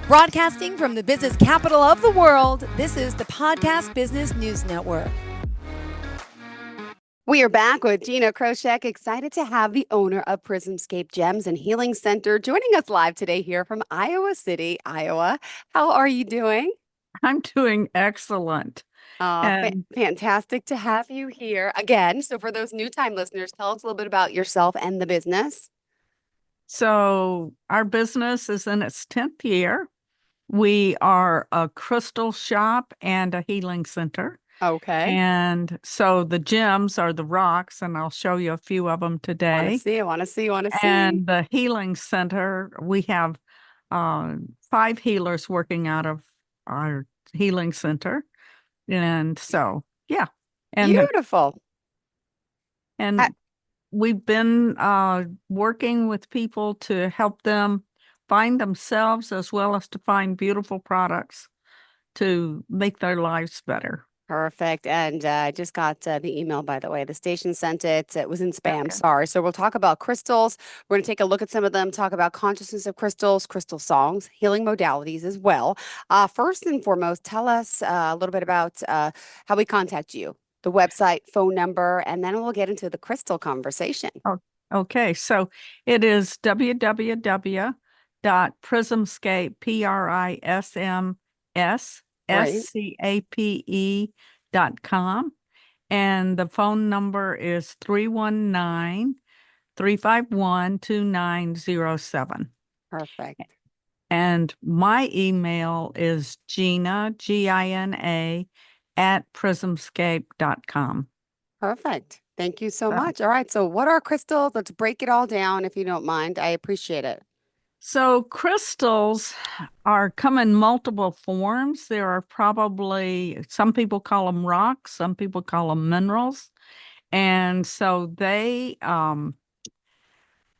Broadcasting from the business capital of the world, this is the Podcast Business News Network. We are back with Gina Crosheck, excited to have the owner of PrismsScape Gems and Healing Center joining us live today here from Iowa City, Iowa. How are you doing? I'm doing excellent. Fantastic to have you here again. So for those new time listeners, tell us a little bit about yourself and the business. So our business is in its 10th year. We are a crystal shop and a healing center. Okay. And so the gems are the rocks, and I'll show you a few of them today. I want to see. And the healing center, we have 5 healers working out of our healing center. And so, yeah. And beautiful. And we've been working with people to help them find themselves as well as to find beautiful products to make their lives better. Perfect. And I just got the email, by the way. The station sent it. It was in spam. Okay. Sorry. So we'll talk about crystals. We're going to take a look at some of them, talk about consciousness of crystals, crystal songs, healing modalities as well. First and foremost, tell us a little bit about how we contact you, the website, phone number, and then we'll get into the crystal conversation. Oh, okay. So it is www.PrismsScape, PrismsScape.com. And the phone number is 319-351-2907. Perfect. And my email is Gina, Gina, @PrismsScape.com. Perfect. Thank you so much. All right. So what are crystals? Let's break it all down if you don't mind. I appreciate it. So crystals come in multiple forms. There are probably, some people call them rocks, some people call them minerals. And so they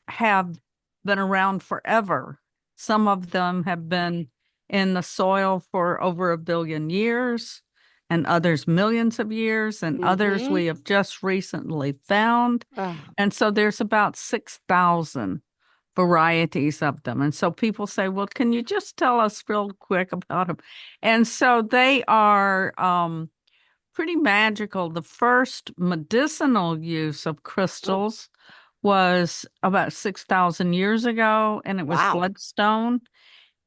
have been around forever. Some of them have been in the soil for over 1 billion years, and others millions of years, and others we have just recently found. And so there's about 6,000 varieties of them. And so people say, well, can you just tell us real quick about them? And so they are pretty magical. The first medicinal use of crystals was about 6,000 years ago, and it was bloodstone.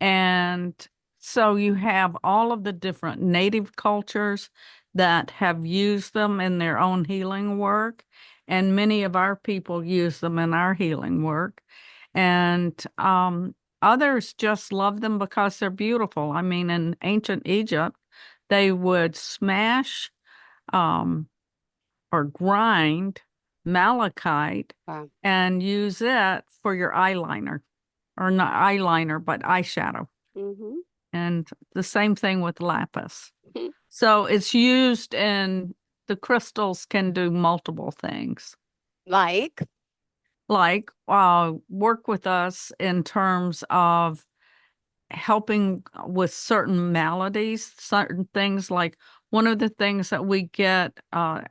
And so you have all of the different native cultures that have used them in their own healing work, and many of our people use them in our healing work. And others just love them because they're beautiful. I mean, in ancient Egypt, they would smash or grind malachite and use it for your eyeliner, or not eyeliner, but eyeshadow. And the same thing with lapis. So it's used in, the crystals can do multiple things. Like work with us in terms of helping with certain maladies, certain things. Like one of the things that we get a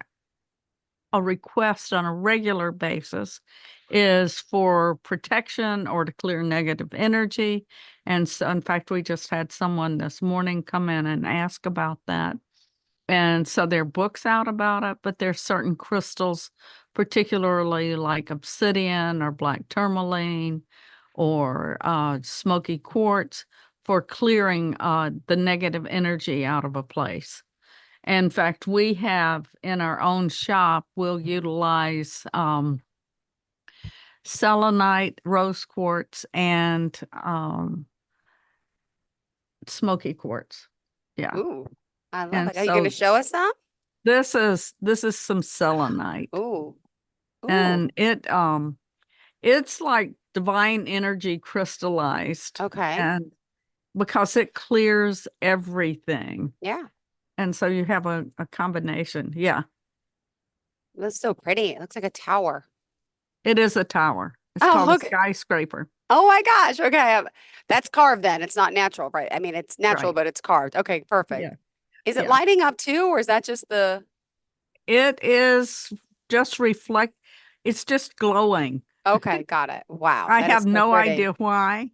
request on a regular basis is for protection or to clear negative energy. And so, in fact, we just had someone this morning come in and ask about that. And so there are books out about it, but there's certain crystals, particularly like obsidian or black tourmaline or smoky quartz, for clearing the negative energy out of a place. In fact, we have in our own shop, we'll utilize selenite, rose quartz, and smoky quartz. Yeah. Ooh, I love it. Are you going to show us some? This is some selenite. Ooh. And it's like divine energy crystallized. Okay. And because it clears everything. Yeah. And so you have a combination. Yeah. That's so pretty. It looks like a tower. It is a tower. It's called a skyscraper. Oh my gosh. Okay. That's carved then. It's not natural, right? I mean, it's natural, but it's carved. Okay, perfect. Yeah. Is it lighting up too, or is that just the? It is just it's just glowing. Okay, got it. Wow. I have no idea why.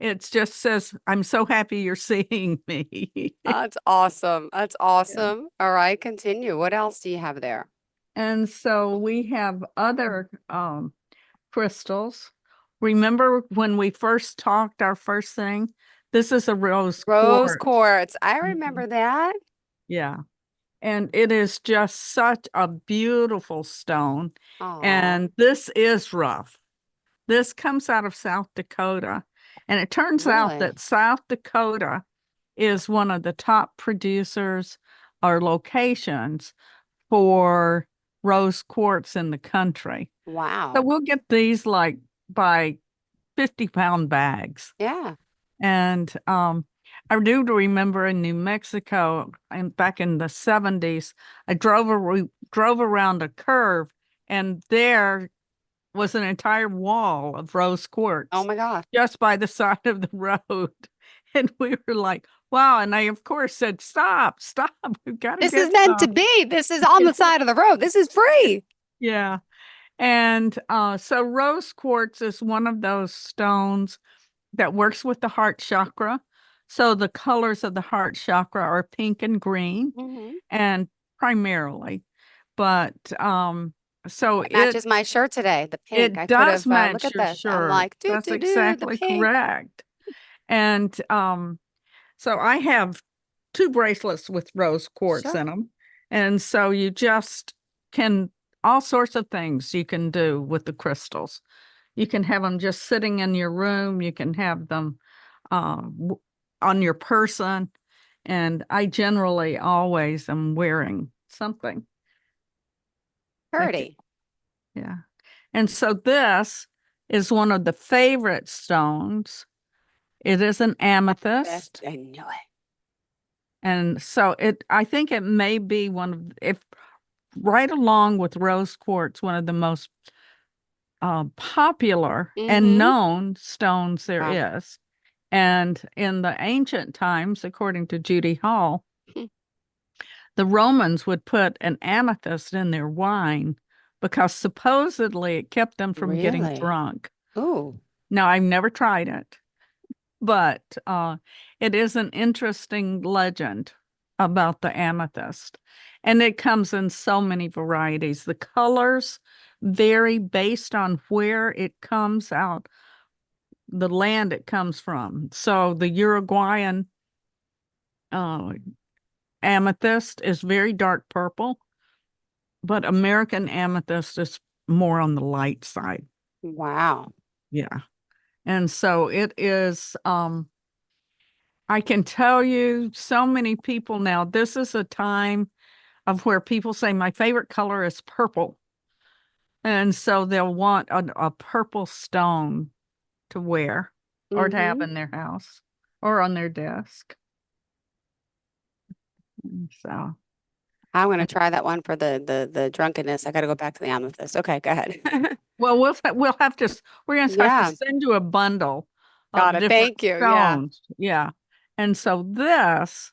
it just says, I'm so happy you're seeing me. That's awesome. That's Yeah. awesome. All right, continue. What else do you have there? And so we have other crystals. Remember when we first talked, our first thing? This is a rose Rose quartz. quartz. I Mhm. remember that. Yeah. And it is just such a beautiful stone. Oh, And this is rough. This comes out of South Dakota. And it turns out really? that South Dakota is one of the top producers or locations for rose quartz in the country. So Wow. we'll get these like by 50-pound bags. Yeah. And I do remember in New Mexico, and back in the 70s, I drove around a curve, and there was an entire wall of rose Oh quartz my gosh. just by the side of the road. And we were like, wow. And I, of course, said, stop, stop. We've got to This is get meant to some. be. This is on the side of the road. This is free. Yeah. And so rose quartz is one of those stones that works with the heart chakra. So the colors of the heart chakra are pink and green, Hmm. and primarily, but so It matches my shirt today, the pink. it I could have, does look match at your this. I'm shirt. like, do, That's do, do, the exactly pink. correct. And so I have two bracelets with rose quartz Sure. in them. And so you just can, all sorts of things you can do with the crystals. You can have them just sitting in your room. You can have them on your person. And I generally always am wearing something. Pretty. Yeah. And so this is one of the favorite stones. It is an amethyst. I knew it. And so I think it may be one of, if right along with rose quartz, one of the most popular and Mm-hmm. known stones there Wow. is. And in the ancient times, according to Judy Hall, the Romans would put an amethyst in their wine because supposedly it kept them from getting Really? drunk. Ooh. Now, I've never tried it, but it is an interesting legend about the amethyst. And it comes in so many varieties. The colors vary based on where it comes out, the land it comes from. So the Uruguayan uh, amethyst is very dark purple, but American amethyst is more on the light side. Wow. Yeah. And so it is, I can tell you so many people now, this is a time of where people say, my favorite color is purple. And so they'll want a purple stone to wear or to have Mm-hmm. in their house or on their desk. And so, I'm gonna try that one for the drunkenness. I gotta go back to the amethyst. Okay, go ahead. well, we'll have to, we're going to have Yeah. to send you a bundle Got of it. different Thank you. Yeah. stones. Yeah. And so this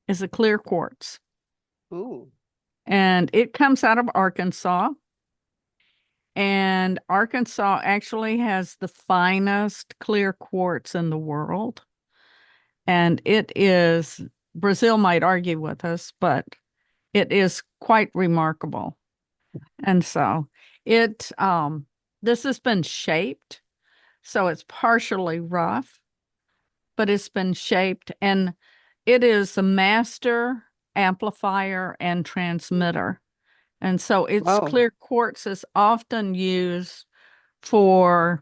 is a clear quartz, Ooh. and it comes out of Arkansas. And Arkansas actually has the finest clear quartz in the world. And it is, Brazil might argue with us, but it is quite remarkable. And so this has been shaped, so it's partially rough, but it's been shaped, and it is a master amplifier and transmitter. And so its Whoa. clear quartz is often used for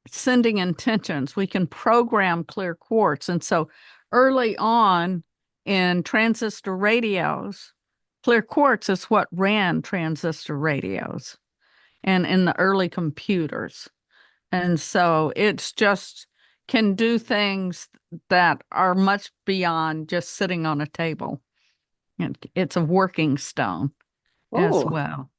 sending intentions. We can program clear quartz. And so early on in transistor radios, clear quartz is what ran transistor radios and in the early computers. And so it's just can do things that are much beyond just sitting on a table. And it's a working stone as Ooh. well.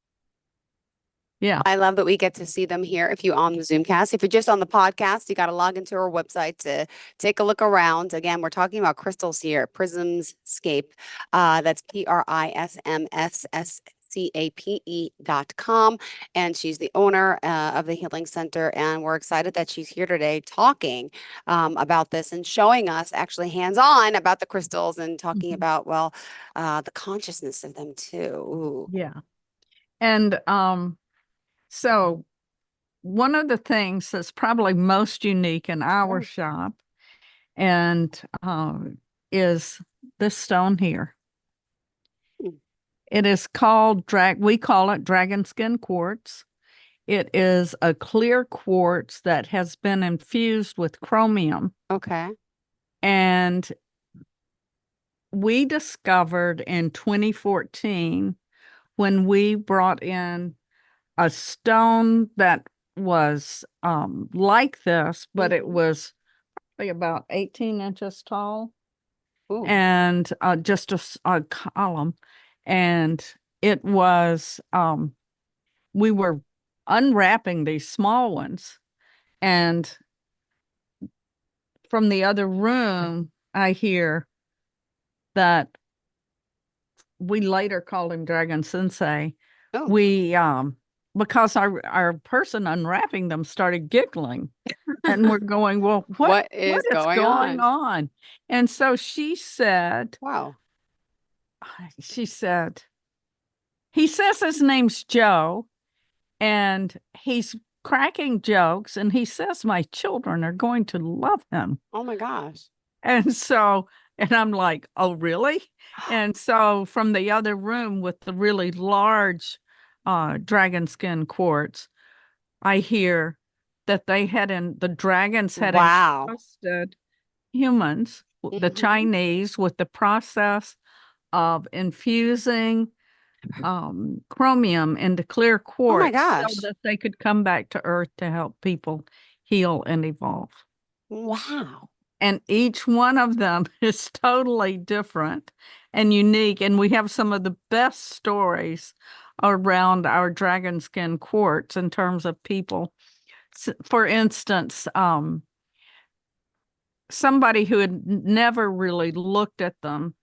Yeah. I love that we get to see them here. If you on the Zoomcast, if you're just on the podcast, you got to log into our website to take a look around. Again, we're talking about crystals here, PrismsScape. That's PrismsScape. PrismsScape.com, and she's the owner of the Healing Center. And we're excited that she's here today talking about this and showing us actually hands-on about the crystals and talking about, well, the consciousness of them too. Ooh. Yeah. And so one of the things that's probably most unique in our shop and is this stone here. It is called we call it dragon skin quartz. It is a clear quartz that has been infused with chromium. Okay. And we discovered in 2014 when we brought in a stone that was like this, but it was probably about 18 inches tall. Ooh. And just a column. And it was, we were unwrapping these small ones. And from the other room, I hear that we later called him Dragon Sensei. Oh. We, because our person unwrapping them started giggling. And we're going, well, what is going on? And so she said, wow. She said, he says his name's Joe and he's cracking jokes and he says my children are going to love him. Oh my gosh. And so, and I'm like, oh, really? And so from the other room with the really large dragon skin quartz, I hear that the dragons had entrusted humans, the Chinese, with the process of infusing chromium into clear quartz so that they could come back to Earth to help people heal and evolve. Wow. And each one of them is totally different and unique. And we have some of the best stories around our dragon skin quartz in terms of people. For instance, somebody who had never really looked at them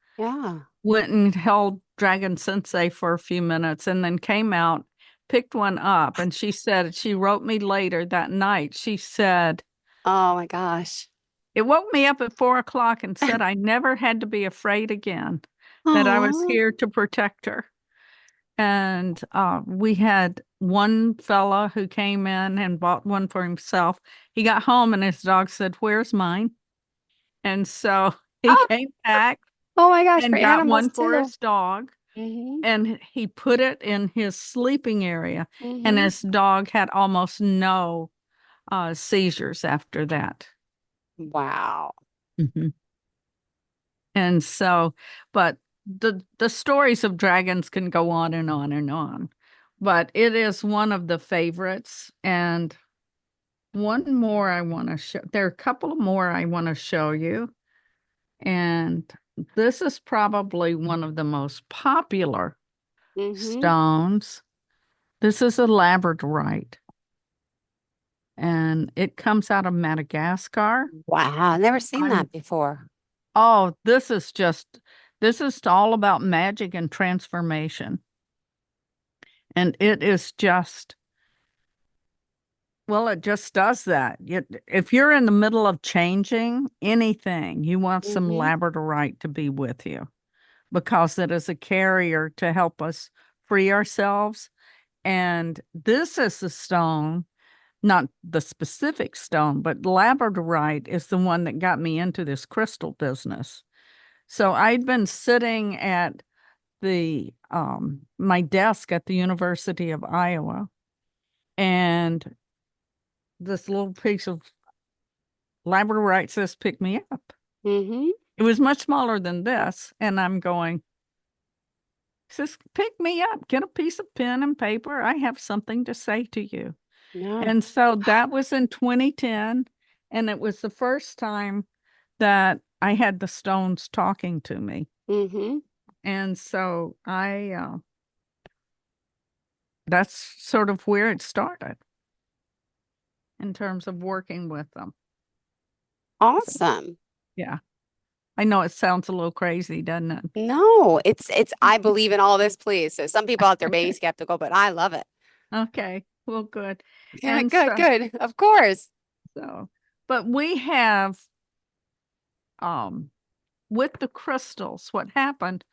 went and held Dragon Sensei for a few minutes and then came out, picked one up. And she said, she wrote me later that night, she said, oh my gosh. It woke me up at 4 o'clock and said I never had to be afraid again, that I was here to protect her. And we had one fella who came in and bought one for himself. He got home and his dog said, where's mine? And so he came back. Oh my gosh, and got one for his dog. And he put it in his sleeping area. And his dog had almost no seizures after that. Wow. And so, but the stories of dragons can go on and on and on. But it is one of the favorites. And one more I want to show. There are a couple more I want to show you. And this is probably one of the most popular stones. This is a labradorite. And it comes out of Madagascar. Wow, I've never seen that before. Oh, this is all about magic and transformation. And it is just, well, it just does that. If you're in the middle of changing anything, you want some labradorite to be with you because it is a carrier to help us free ourselves. And this is the stone, not the specific stone, but labradorite is the one that got me into this crystal business. So I'd been sitting at my desk at the University of Iowa, and this little piece of labradorite says, pick me up. It was much smaller than this. And I'm going, says, pick me up, get a piece of pen and paper. I have something to say to you. And so that was in 2010. And it was the first time that I had the stones talking to me. And so that's sort of where it started in terms of working with them. Awesome. Yeah. I know it sounds a little crazy, doesn't it? No, I believe in all this, please. So some people out there may be skeptical, but I love it. Okay, well, good. Yeah, And good, good. Of course. so, but we have, um, with the crystals, what happened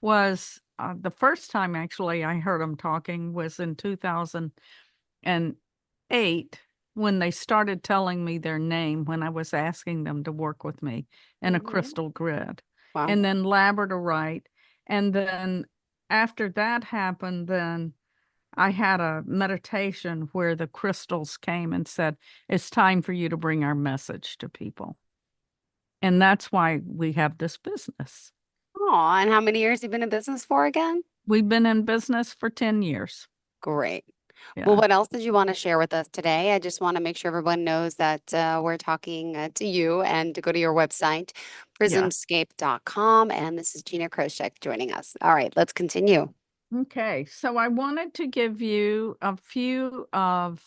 was the first time actually I heard them talking was in 2008 when they started telling me their name when I was asking them to work with me in a crystal grid, Wow. and then labradorite. And then after that happened, then I had a meditation where the crystals came and said, it's time for you to bring our message to people. And that's why we have this business. Oh, and how many years have you been in business for again? We've been in business for 10 years. Great. Well, Yeah. what else did you want to share with us today? I just want to make sure everyone knows that we're talking to you and to go to your website, Yeah. PrismsScape.com. And this is Gina Crosheck joining us. All right, let's continue. Okay. So I wanted to give you a few of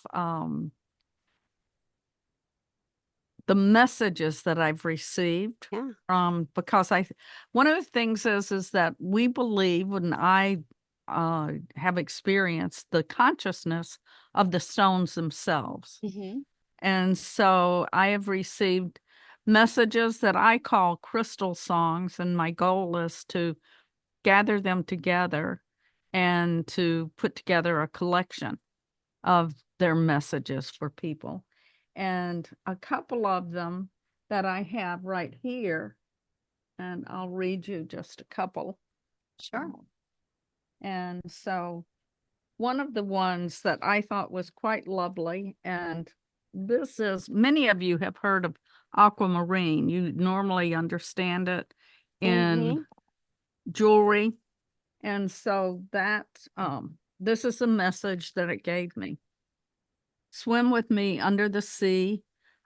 the messages that I've received Yeah. because one of the things is that we believe, and I have experienced the consciousness of the stones themselves. Mm-hmm. And so I have received messages that I call crystal songs, and my goal is to gather them together and to put together a collection of their messages for people. And a couple of them that I have right here, and I'll read you just a couple. Sure. And so one of the ones that I thought was quite lovely, and this is, many of you have heard of aquamarine. You normally understand it in jewelry. And so that, this is a message that it gave me. Swim with me under the sea.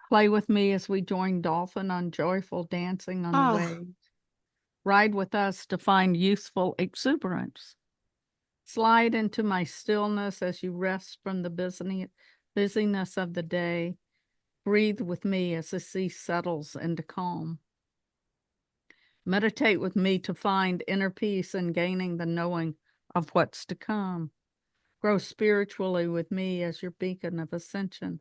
Play with me as we join dolphin on joyful dancing on the waves. Ride with us to find useful exuberance. Slide into my stillness as you rest from the busyness of the day. Breathe with me as the sea settles into calm. Meditate with me to find inner peace and gaining the knowing of what's to come. Grow spiritually with me as your beacon of ascension.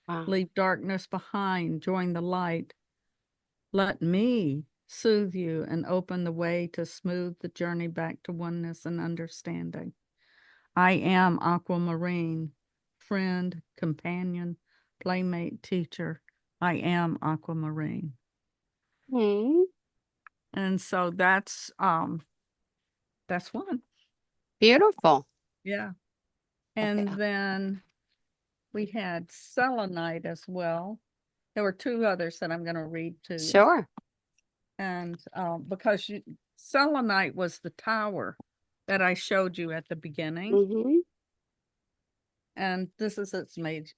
Wow. Leave darkness behind, join the light. Let me soothe you and open the way to smooth the journey back to oneness and understanding. I am aquamarine, friend, companion, playmate, teacher. I am aquamarine. Mm-hmm. And so that's one. Beautiful. Yeah. And then we had selenite as well. There were two others that I'm going to read to you. Sure. And because selenite was the tower that I showed you at the beginning. Mm-hmm. And this is its made.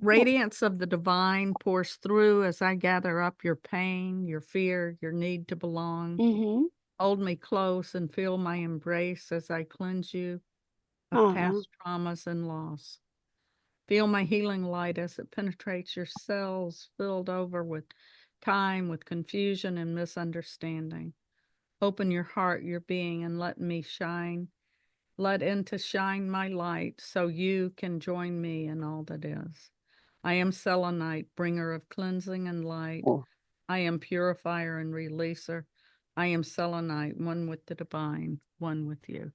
Radiance of the divine pours through as I gather up your pain, your fear, your need to belong. Mm-hmm. Hold me close and feel my embrace as I cleanse you of past traumas and loss. Feel my healing light as it penetrates your cells, filled over with time, with confusion and misunderstanding. Open your heart, your being, and let me shine. Let in to shine my light so you can join me in all that is. I am selenite, bringer of cleansing and light. I am purifier and releaser. I am selenite, one with the divine, one with you.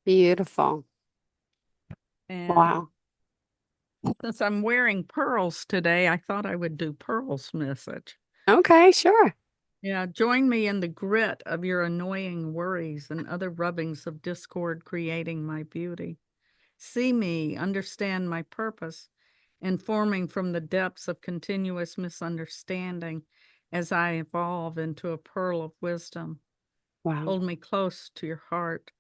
Beautiful. And wow. Since I'm wearing pearls today, I thought I would do Pearl's message. Okay, sure. Yeah, join me in the grit of your annoying worries and other rubbings of discord creating my beauty. See me, understand my purpose, informing from the depths of continuous misunderstanding as I evolve into a pearl of wisdom. Wow. Hold me close to your heart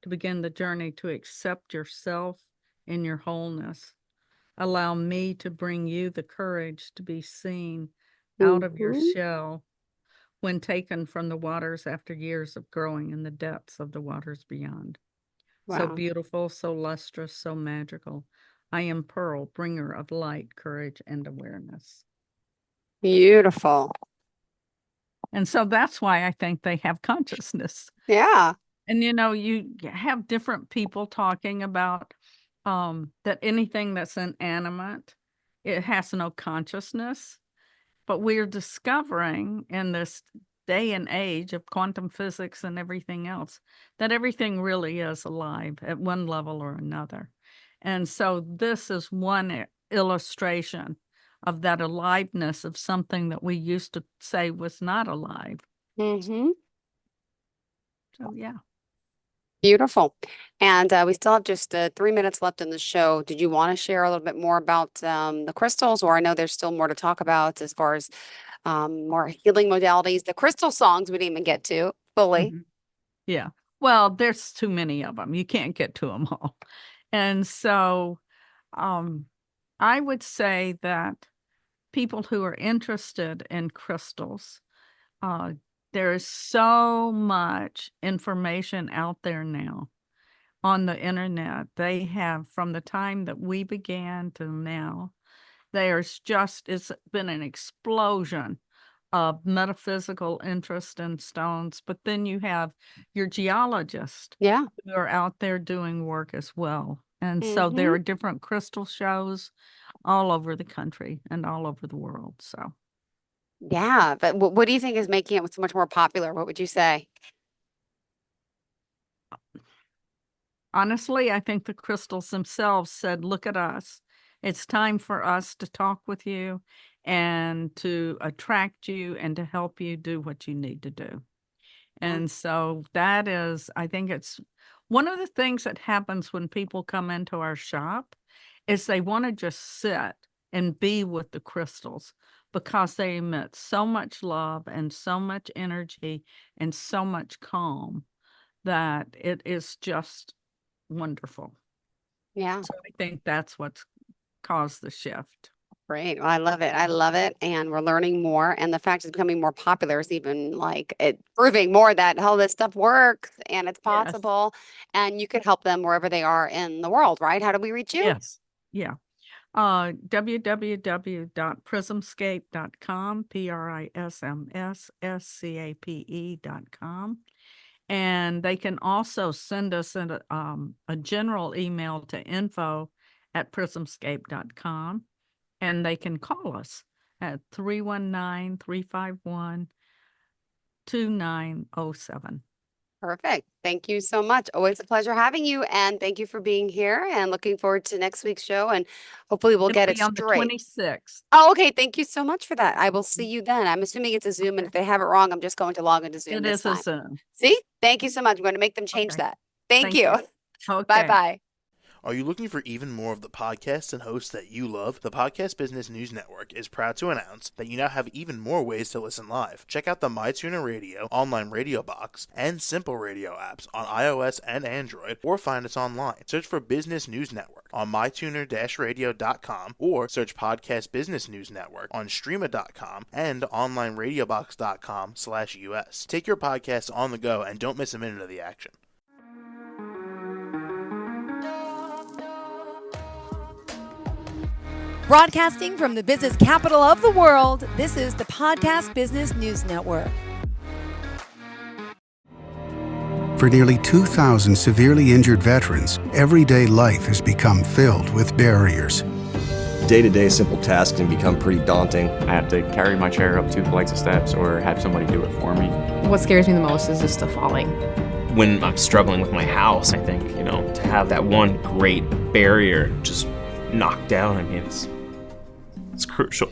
to begin the journey to accept yourself in your wholeness. Allow me to bring you the courage to be seen out of your shell when taken from the waters after years of growing in the depths of the waters beyond. So beautiful, so lustrous, so magical. I am Pearl, bringer of light, courage, and awareness. Beautiful. And so that's why I think they have consciousness. Yeah. And, you have different people talking about that anything that's inanimate, it has no consciousness. But we're discovering in this day and age of quantum physics and everything else that everything really is alive at one level or another. And so this is one illustration of that aliveness of something that we used to say was not alive. Mm-hmm. So, yeah. Beautiful. And we still have just 3 minutes left in the show. Did you want to share a little bit more about the crystals? Or I know there's still more to talk about as far as more healing modalities. The crystal songs we didn't even get to fully. Mhm. Yeah. Well, there's too many of them. You can't get to them all. And so I would say that people who are interested in crystals, there is so much information out there now on the internet. They have, from the time that we began to now, it's been an explosion of metaphysical interest in stones. But then you have your geologists Yeah. who are out there doing work as well. And so there are different crystal shows all over the country and all over the world. So, Yeah. But what do you think is making it so much more popular? What would you say? honestly, I think the crystals themselves said, look at us. It's time for us to talk with you and to attract you and to help you do what you need to do. And so that is, I think it's one of the things that happens when people come into our shop is they want to just sit and be with the crystals because they emit so much love and so much energy and so much calm that it is just wonderful. Yeah. So I think that's what's caused the shift. Great. Well, I love it. I love it. And we're learning more. And the fact it's becoming more popular is even like it proving more that, oh, this stuff works and it's Yes. possible. And you could help them wherever they are in the world, right? How do we reach you? Yes. Yeah. www.PrismsScape.com, PrismsScape.com. And they can also send us a general email to info@PrismsScape.com. And they can call us at 319-351-2907. Perfect. Thank you so much. Always a pleasure having you. And thank you for being here and looking forward to next week's show. And hopefully we'll It'll get it be on the straight. 26th. Oh, okay. Thank you so much for that. I will see you then. I'm assuming it's a Zoom. And if they have it wrong, I'm just going to log into Zoom It this is a time. Zoom. See? Thank you so much. I'm going to make them change Okay. that. Thank Thank you. you. Okay. Bye-bye. Are you looking for even more of the podcasts and hosts that you love? The Podcast Business News Network is proud to announce that you now have even more ways to listen live. Check out the MyTuner Radio, online radio box, and Simple Radio apps on iOS and Android, or find us online. Search for Business News Network on mytuner-radio.com, or search Podcast Business News Network on streama.com and onlineradiobox.com/US. Take your podcast on the go and don't miss a minute of the action. Broadcasting from the business capital of the world, this is the Podcast Business News Network. For nearly 2,000 severely injured veterans, everyday life has become filled with barriers. Day-to-day simple tasks can become pretty daunting. I have to carry my chair up 2 flights of steps or have somebody do it for me. What scares me the most is just the falling. When I'm struggling with my house, I think, to have that one great barrier just knocked down, it's crucial.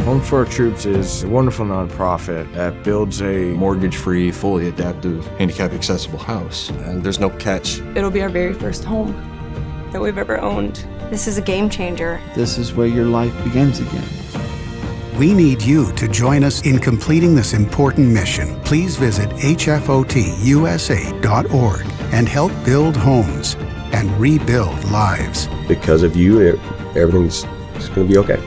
Home for Our Troops is a wonderful nonprofit that builds a mortgage-free, fully adaptive, handicap-accessible house. And there's no catch. It'll be our very first home that we've ever owned. This is a game changer. This is where your life begins again. We need you to join us in completing this important mission. Please visit hfotusa.org and help build homes and rebuild lives. Because of you, everything's going to be okay.